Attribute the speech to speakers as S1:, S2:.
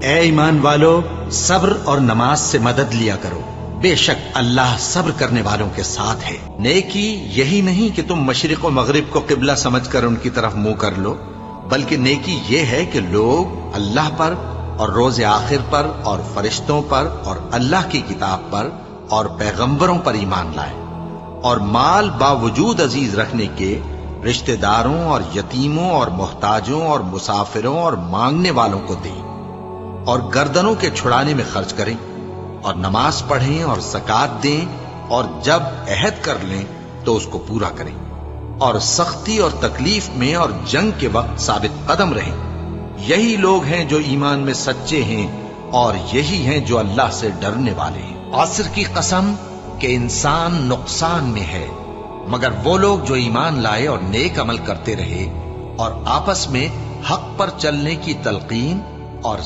S1: اے ایمان والو، صبر اور نماز سے مدد لیا کرو، بے شک اللہ صبر کرنے والوں کے ساتھ ہے۔ نیکی یہی نہیں کہ تم مشرق و مغرب کو قبلہ سمجھ کر ان کی طرف منہ کر لو، بلکہ نیکی یہ ہے کہ لوگ اللہ پر اور روز آخر پر اور فرشتوں پر اور اللہ کی کتاب پر اور پیغمبروں پر ایمان لائیں، اور مال باوجود عزیز رکھنے کے رشتہ داروں اور یتیموں اور محتاجوں اور مسافروں اور مانگنے والوں کو دیں، اور گردنوں کے چھڑانے میں خرچ کریں، اور نماز پڑھیں اور زکوٰۃ دیں، اور جب عہد کر لیں تو اس کو پورا کریں، اور سختی اور تکلیف میں اور جنگ کے وقت ثابت قدم رہیں۔ یہی لوگ ہیں جو ایمان میں سچے ہیں، اور یہی ہیں جو اللہ سے ڈرنے والے ہیں۔ عصر کی قسم کہ انسان نقصان میں ہے، مگر وہ لوگ جو ایمان لائے اور نیک عمل کرتے رہے اور آپس میں حق پر چلنے کی تلقین اور